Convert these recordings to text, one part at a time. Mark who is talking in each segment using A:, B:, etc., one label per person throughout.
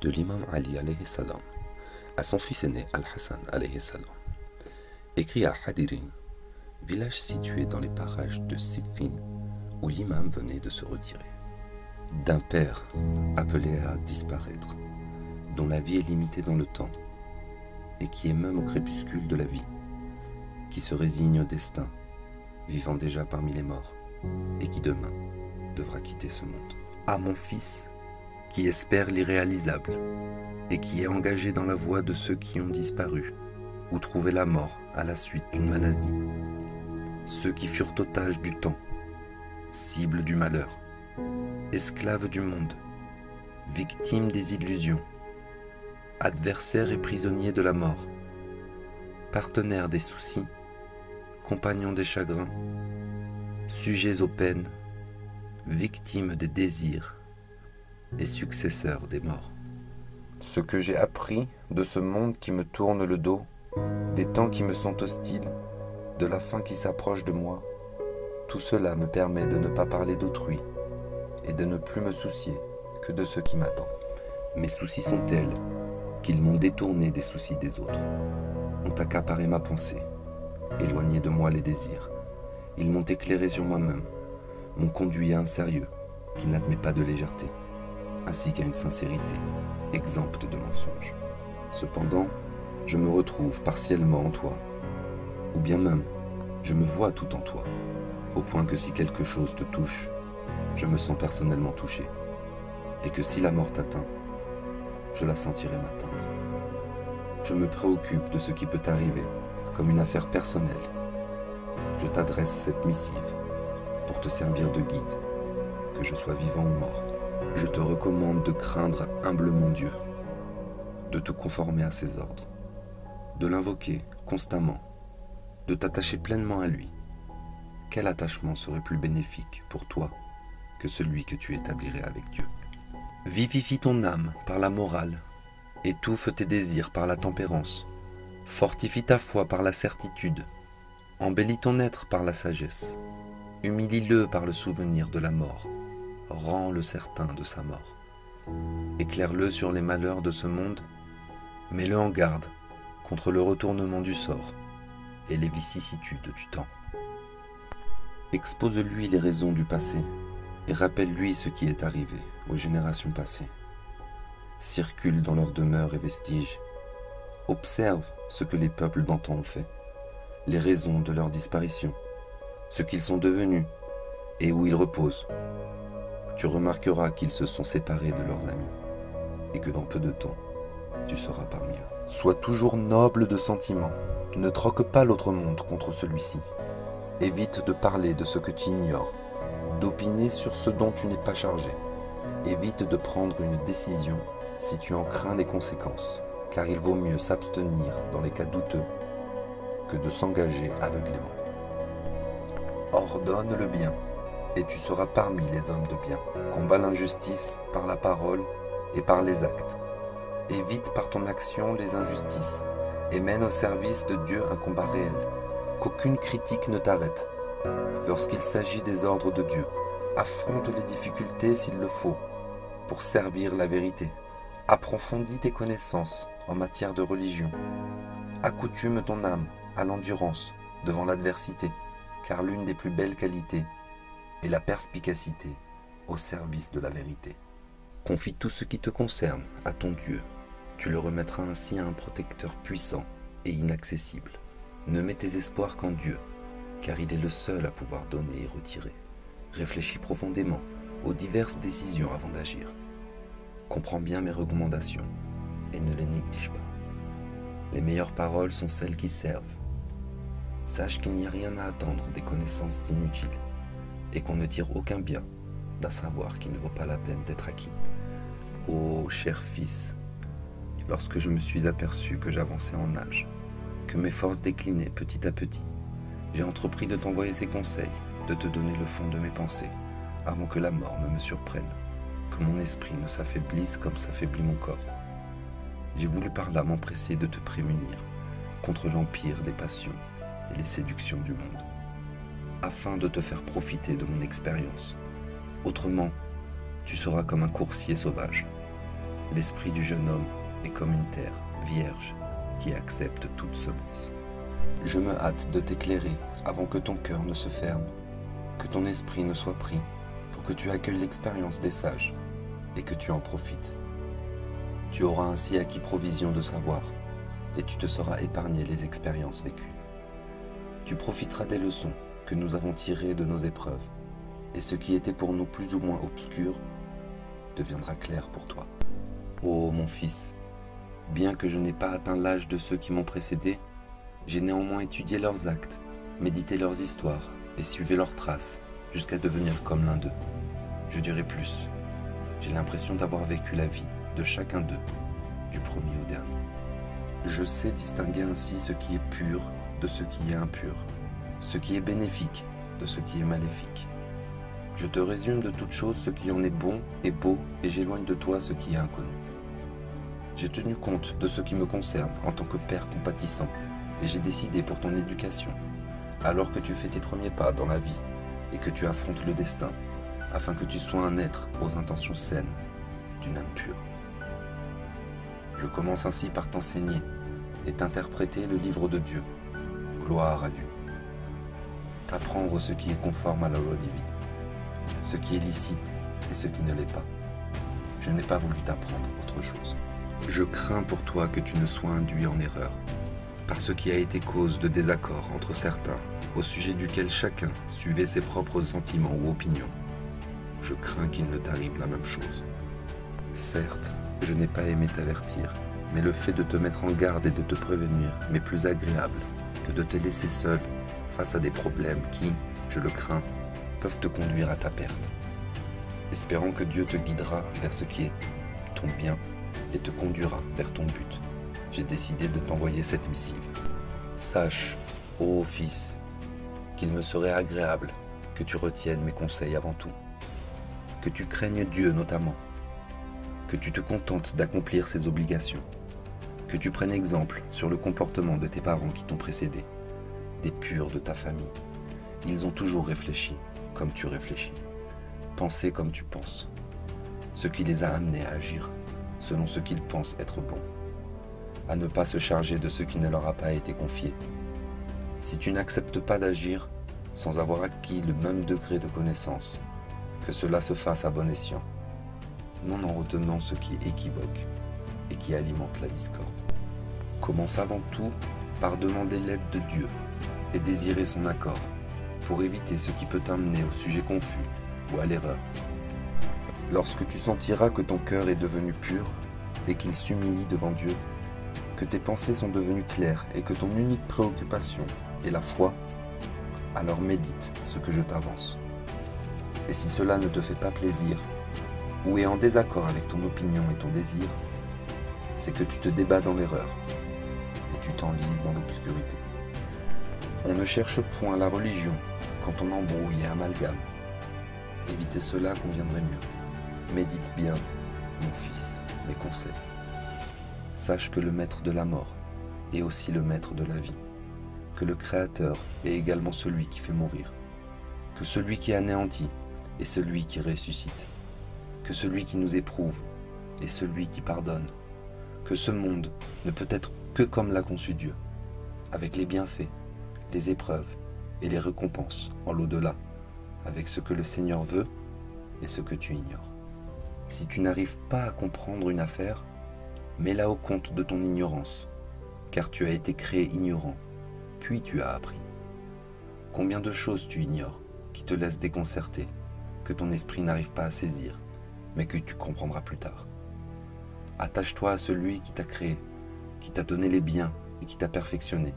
A: de l'imam Ali alayhi salam à son fils aîné Al-Hassan alayhi salam, écrit à Hadirin, village situé dans les parages de Siffin où l'imam venait de se retirer. D'un père appelé à disparaître, dont la vie est limitée dans le temps, et qui est même au crépuscule de la vie, qui se résigne au destin, vivant déjà parmi les morts, et qui demain devra quitter ce monde. À mon fils, qui espère l'irréalisable, et qui est engagé dans la voie de ceux qui ont disparu, ou trouvé la mort à la suite d'une maladie, ceux qui furent otages du temps, cible du malheur, esclaves du monde, victimes des illusions, adversaires et prisonniers de la mort, partenaires des soucis, compagnons des chagrins, sujets aux peines, victimes des désirs et successeurs des morts. Ce que j'ai appris de ce monde qui me tourne le dos, des temps qui me sont hostiles, de la fin qui s'approche de moi, tout cela me permet de ne pas parler d'autrui et de ne plus me soucier que de ce qui m'attend. Mes soucis sont tels qu'ils m'ont détourné des soucis des autres, ont accaparé ma pensée, éloigné de moi les désirs. Ils m'ont éclairé sur moi-même, m'ont conduit à un sérieux qui n'admet pas de légèreté, ainsi qu'à une sincérité exempte de mensonges. Cependant, je me retrouve partiellement en toi, ou bien même, je me vois tout en toi, au point que si quelque chose te touche, je me sens personnellement touché, et que si la mort t'atteint, je la sentirai m'atteindre. Je me préoccupe de ce qui peut t'arriver comme une affaire personnelle. Je t'adresse cette missive pour te servir de guide, que je sois vivant ou mort. Je te recommande de craindre humblement Dieu, de te conformer à ses ordres, de l'invoquer constamment, de t'attacher pleinement à lui. Quel attachement serait plus bénéfique pour toi que celui que tu établirais avec Dieu? Vivifie ton âme par la morale, étouffe tes désirs par la tempérance, fortifie ta foi par la certitude, embellis ton être par la sagesse, humilie-le par le souvenir de la mort, rends-le certain de sa mort, éclaire-le sur les malheurs de ce monde, mets-le en garde contre le retournement du sort et les vicissitudes du temps. Expose-lui les raisons du passé et rappelle-lui ce qui est arrivé aux générations passées. Circule dans leurs demeures et vestiges. Observe ce que les peuples d'antan ont fait, les raisons de leur disparition, ce qu'ils sont devenus et où ils reposent. Tu remarqueras qu'ils se sont séparés de leurs amis et que dans peu de temps, tu seras parmi eux. Sois toujours noble de sentiments. Ne troque pas l'autre monde contre celui-ci. Évite de parler de ce que tu ignores, d'opiner sur ce dont tu n'es pas chargé. Évite de prendre une décision si tu en crains les conséquences, car il vaut mieux s'abstenir dans les cas douteux que de s'engager aveuglément. Ordonne le bien, et tu seras parmi les hommes de bien. Combat l'injustice par la parole et par les actes. Évite par ton action les injustices et mène au service de Dieu un combat réel. Qu'aucune critique ne t'arrête. Lorsqu'il s'agit des ordres de Dieu, affronte les difficultés s'il le faut, pour servir la vérité. Approfondis tes connaissances en matière de religion. Accoutume ton âme à l'endurance devant l'adversité, car l'une des plus belles qualités est la perspicacité au service de la vérité. Confie tout ce qui te concerne à ton Dieu. Tu le remettras ainsi à un protecteur puissant et inaccessible. Ne mets tes espoirs qu'en Dieu, car il est le seul à pouvoir donner et retirer. Réfléchis profondément aux diverses décisions avant d'agir. Comprends bien mes recommandations et ne les néglige pas. Les meilleures paroles sont celles qui servent. Sache qu'il n'y a rien à attendre des connaissances inutiles et qu'on ne tire aucun bien d'un savoir qui ne vaut pas la peine d'être acquis. Ô cher fils, lorsque je me suis aperçu que j'avançais en âge, que mes forces déclinaient petit à petit, j'ai entrepris de t'envoyer ces conseils, de te donner le fond de mes pensées, avant que la mort ne me surprenne, que mon esprit ne s'affaiblisse comme s'affaiblit mon corps. J'ai voulu par là m'empresser de te prémunir contre l'empire des passions et les séductions du monde, afin de te faire profiter de mon expérience. Autrement, tu seras comme un coursier sauvage, L'esprit du jeune homme est comme une terre vierge qui accepte toute semence. Je me hâte de t'éclairer avant que ton cœur ne se ferme, que ton esprit ne soit pris, pour que tu accueilles l'expérience des sages et que tu en profites. Tu auras ainsi acquis provision de savoir et tu te seras épargné les expériences vécues. Tu profiteras des leçons que nous avons tirées de nos épreuves et ce qui était pour nous plus ou moins obscur deviendra clair pour toi. Ô mon fils, bien que je n'ai pas atteint l'âge de ceux qui m'ont précédé, j'ai néanmoins étudié leurs actes, médité leurs histoires et suivi leurs traces jusqu'à devenir comme l'un d'eux. Je dirais plus, j'ai l'impression d'avoir vécu la vie de chacun d'eux, du premier au dernier. Je sais distinguer ainsi ce qui est pur de ce qui est impur, ce qui est bénéfique de ce qui est maléfique. Je te résume de toute chose ce qui en est bon et beau et j'éloigne de toi ce qui est inconnu. J'ai tenu compte de ce qui me concerne en tant que père compatissant et j'ai décidé pour ton éducation, alors que tu fais tes premiers pas dans la vie et que tu affrontes le destin, afin que tu sois un être aux intentions saines, d'une âme pure. Je commence ainsi par t'enseigner et t'interpréter le livre de Dieu, gloire à Dieu. T'apprendre ce qui est conforme à la loi divine, ce qui est licite et ce qui ne l'est pas. Je n'ai pas voulu t'apprendre autre chose. Je crains pour toi que tu ne sois induit en erreur, par ce qui a été cause de désaccord entre certains, au sujet duquel chacun suivait ses propres sentiments ou opinions. Je crains qu'il ne t'arrive la même chose. Certes, je n'ai pas aimé t'avertir, mais le fait de te mettre en garde et de te prévenir m'est plus agréable que de te laisser seul face à des problèmes qui, je le crains, peuvent te conduire à ta perte. Espérant que Dieu te guidera vers ce qui est ton bien et te conduira vers ton but, j'ai décidé de t'envoyer cette missive. Sache, ô fils, qu'il me serait agréable que tu retiennes mes conseils avant tout, que tu craignes Dieu notamment, que tu te contentes d'accomplir ses obligations, que tu prennes exemple sur le comportement de tes parents qui t'ont précédé, des purs de ta famille. Ils ont toujours réfléchi comme tu réfléchis, pensé comme tu penses, ce qui les a amenés à agir selon ce qu'ils pensent être bon, à ne pas se charger de ce qui ne leur a pas été confié. Si tu n'acceptes pas d'agir sans avoir acquis le même degré de connaissance, que cela se fasse à bon escient, non en retenant ce qui est équivoque et qui alimente la discorde. Commence avant tout par demander l'aide de Dieu et désirer son accord pour éviter ce qui peut t'amener au sujet confus ou à l'erreur. Lorsque tu sentiras que ton cœur est devenu pur et qu'il s'humilie devant Dieu, que tes pensées sont devenues claires et que ton unique préoccupation est la foi, alors médite ce que je t'avance. Et si cela ne te fait pas plaisir, ou est en désaccord avec ton opinion et ton désir, c'est que tu te débats dans l'erreur et tu t'enlises dans l'obscurité. On ne cherche point la religion quand on embrouille et amalgame. Éviter cela conviendrait mieux. Médite bien, mon fils, mes conseils. Sache que le maître de la mort est aussi le maître de la vie, que le Créateur est également celui qui fait mourir, que celui qui anéantit est celui qui ressuscite, que celui qui nous éprouve est celui qui pardonne, que ce monde ne peut être que comme l'a conçu Dieu, avec les bienfaits, les épreuves et les récompenses en l'au-delà, avec ce que le Seigneur veut et ce que tu ignores. Si tu n'arrives pas à comprendre une affaire, mets-la au compte de ton ignorance, car tu as été créé ignorant, puis tu as appris. Combien de choses tu ignores qui te laissent déconcerté, que ton esprit n'arrive pas à saisir, mais que tu comprendras plus tard. Attache-toi à celui qui t'a créé, qui t'a donné les biens et qui t'a perfectionné.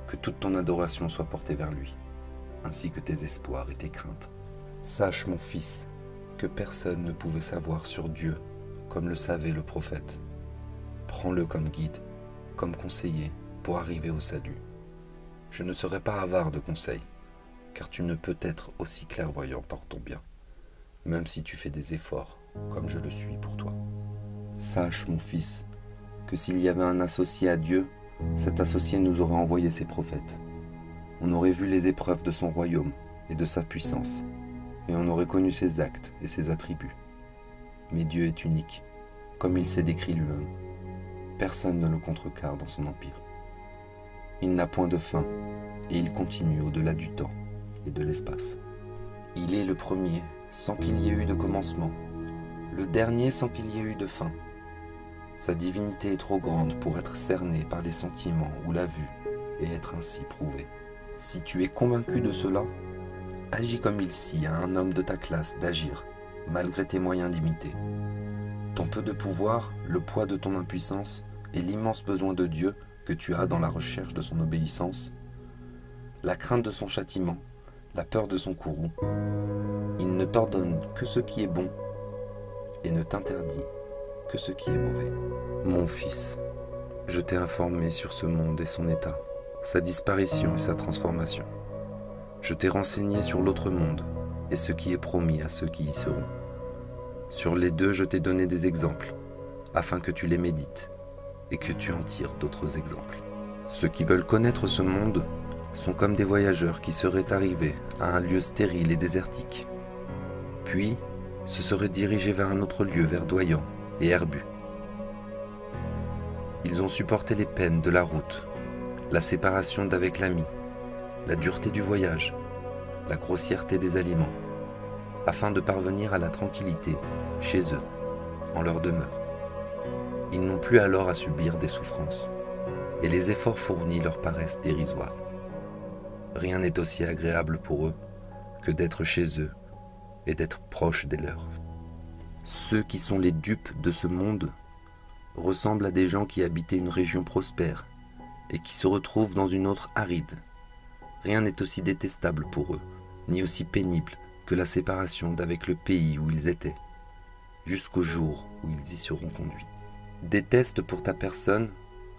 A: Que toute ton adoration soit portée vers lui, ainsi que tes espoirs et tes craintes. Sache, mon fils, que personne ne pouvait savoir sur Dieu comme le savait le prophète. Prends-le comme guide, comme conseiller pour arriver au salut. Je ne serai pas avare de conseils, car tu ne peux être aussi clairvoyant pour ton bien, même si tu fais des efforts, comme je le suis pour toi. Sache, mon fils, que s'il y avait un associé à Dieu, cet associé nous aurait envoyé ses prophètes. On aurait vu les épreuves de son royaume et de sa puissance, et on aurait connu ses actes et ses attributs. Mais Dieu est unique, comme il s'est décrit lui-même. Personne ne le contrecarre dans son empire. Il n'a point de fin, et il continue au-delà du temps et de l'espace. Il est le premier sans qu'il y ait eu de commencement, le dernier sans qu'il y ait eu de fin. Sa divinité est trop grande pour être cernée par les sentiments ou la vue et être ainsi prouvée. Si tu es convaincu de cela, agis comme il sied à un homme de ta classe d'agir, malgré tes moyens limités. Ton peu de pouvoir, le poids de ton impuissance et l'immense besoin de Dieu que tu as dans la recherche de son obéissance, la crainte de son châtiment, la peur de son courroux, il ne t'ordonne que ce qui est bon et ne t'interdit que ce qui est mauvais. Mon fils, je t'ai informé sur ce monde et son état, sa disparition et sa transformation. Je t'ai renseigné sur l'autre monde et ce qui est promis à ceux qui y seront. Sur les deux, je t'ai donné des exemples, afin que tu les médites et que tu en tires d'autres exemples. Ceux qui veulent connaître ce monde sont comme des voyageurs qui seraient arrivés à un lieu stérile et désertique. Puis, se seraient dirigés vers un autre lieu verdoyant et herbu. Ils ont supporté les peines de la route, la séparation d'avec l'ami, la dureté du voyage, la grossièreté des aliments, afin de parvenir à la tranquillité chez eux, en leur demeure. Ils n'ont plus alors à subir des souffrances, et les efforts fournis leur paraissent dérisoires. Rien n'est aussi agréable pour eux que d'être chez eux et d'être proche des leurs. Ceux qui sont les dupes de ce monde ressemblent à des gens qui habitaient une région prospère et qui se retrouvent dans une autre aride. Rien n'est aussi détestable pour eux, ni aussi pénible que la séparation d'avec le pays où ils étaient, jusqu'au jour où ils y seront conduits. Déteste pour ta personne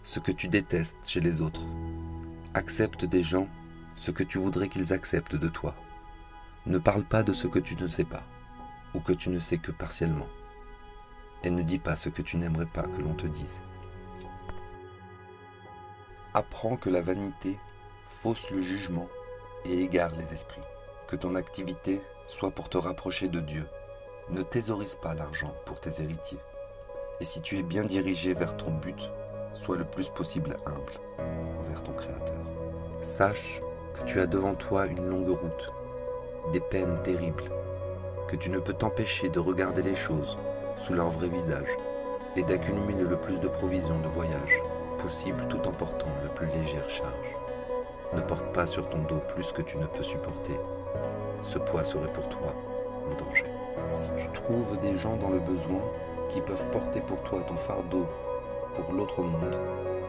A: ce que tu détestes chez les autres. Accepte des gens ce que tu voudrais qu'ils acceptent de toi. Ne parle pas de ce que tu ne sais pas, ou que tu ne sais que partiellement. Et ne dis pas ce que tu n'aimerais pas que l'on te dise. Apprends que la vanité fausse le jugement et égare les esprits. Que ton activité soit pour te rapprocher de Dieu. Ne thésaurise pas l'argent pour tes héritiers. Et si tu es bien dirigé vers ton but, sois le plus possible humble envers ton Créateur. Sache que tu as devant toi une longue route, des peines terribles, que tu ne peux t'empêcher de regarder les choses sous leur vrai visage et d'accumuler le plus de provisions de voyage possible tout en portant la plus légère charge. Ne porte pas sur ton dos plus que tu ne peux supporter. Ce poids serait pour toi un danger. Si tu trouves des gens dans le besoin qui peuvent porter pour toi ton fardeau pour l'autre monde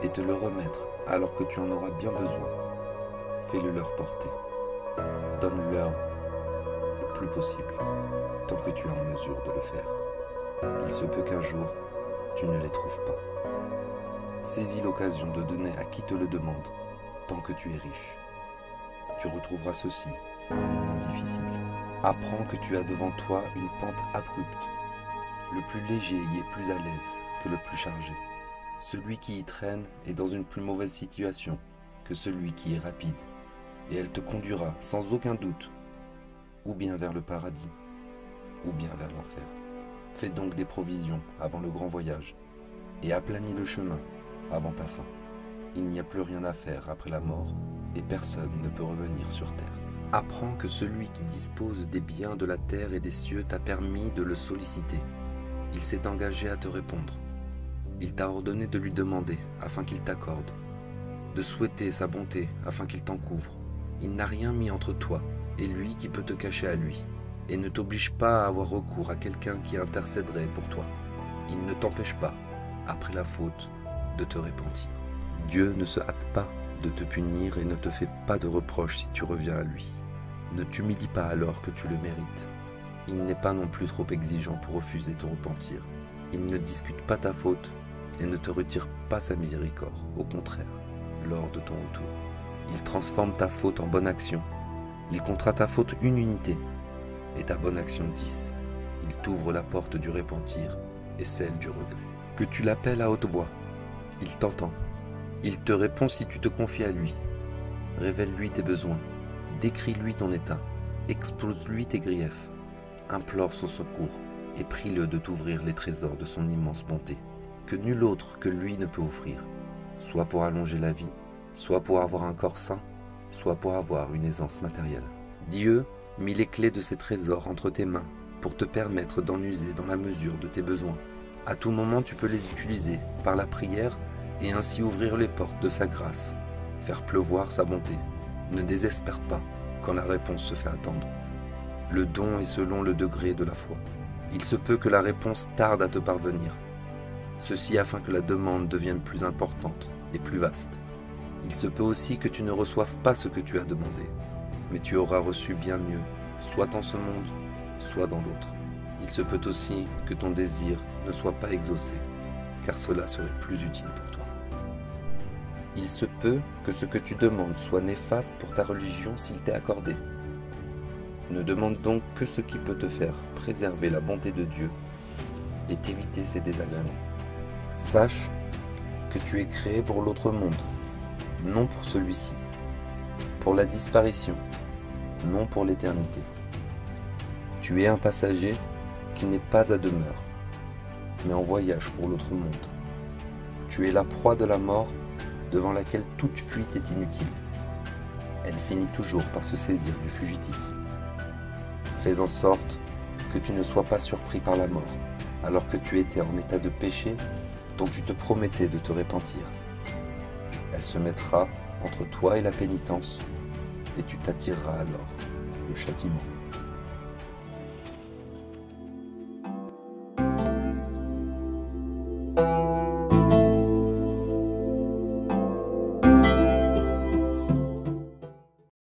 A: et te le remettre alors que tu en auras bien besoin, fais-le leur porter. Donne-leur le plus possible, tant que tu es en mesure de le faire. Il se peut qu'un jour, tu ne les trouves pas. Saisis l'occasion de donner à qui te le demande, tant que tu es riche. Tu retrouveras ceci à un moment difficile. Apprends que tu as devant toi une pente abrupte. Le plus léger y est plus à l'aise que le plus chargé. Celui qui y traîne est dans une plus mauvaise situation que celui qui est rapide, et elle te conduira sans aucun doute, ou bien vers le paradis, ou bien vers l'enfer. Fais donc des provisions avant le grand voyage, et aplanis le chemin avant ta fin. Il n'y a plus rien à faire après la mort, et personne ne peut revenir sur terre. Apprends que celui qui dispose des biens de la terre et des cieux t'a permis de le solliciter. Il s'est engagé à te répondre. Il t'a ordonné de lui demander afin qu'il t'accorde, de souhaiter sa bonté afin qu'il t'en couvre. Il n'a rien mis entre toi et lui qui peut te cacher à lui, et ne t'oblige pas à avoir recours à quelqu'un qui intercéderait pour toi. Il ne t'empêche pas, après la faute, de te repentir. Dieu ne se hâte pas de te punir et ne te fait pas de reproches si tu reviens à lui. Ne t'humilie pas alors que tu le mérites. Il n'est pas non plus trop exigeant pour refuser ton repentir. Il ne discute pas ta faute et ne te retire pas sa miséricorde. Au contraire, lors de ton retour, il transforme ta faute en bonne action. Il comptera ta faute une unité et ta bonne action 10. Il t'ouvre la porte du repentir et celle du regret. Que tu l'appelles à haute voix, il t'entend. Il te répond si tu te confies à lui. Révèle-lui tes besoins, décris-lui ton état, expose-lui tes griefs, implore son secours, et prie-le de t'ouvrir les trésors de son immense bonté, que nul autre que lui ne peut offrir, soit pour allonger la vie, soit pour avoir un corps sain, soit pour avoir une aisance matérielle. Dieu mit les clés de ses trésors entre tes mains pour te permettre d'en user dans la mesure de tes besoins. À tout moment, tu peux les utiliser par la prière et ainsi ouvrir les portes de sa grâce, faire pleuvoir sa bonté. Ne désespère pas quand la réponse se fait attendre. Le don est selon le degré de la foi. Il se peut que la réponse tarde à te parvenir. Ceci afin que la demande devienne plus importante et plus vaste. Il se peut aussi que tu ne reçoives pas ce que tu as demandé, mais tu auras reçu bien mieux, soit dans ce monde, soit dans l'autre. Il se peut aussi que ton désir ne soit pas exaucé, car cela serait plus utile pour toi. Il se peut que ce que tu demandes soit néfaste pour ta religion s'il t'est accordé. Ne demande donc que ce qui peut te faire préserver la bonté de Dieu et t'éviter ses désagréments. Sache que tu es créé pour l'autre monde, non pour celui-ci, pour la disparition, non pour l'éternité. Tu es un passager qui n'est pas à demeure, mais en voyage pour l'autre monde. Tu es la proie de la mort devant laquelle toute fuite est inutile. Elle finit toujours par se saisir du fugitif. Fais en sorte que tu ne sois pas surpris par la mort, alors que tu étais en état de péché dont tu te promettais de te repentir. Elle se mettra entre toi et la pénitence, et tu t'attireras alors le châtiment.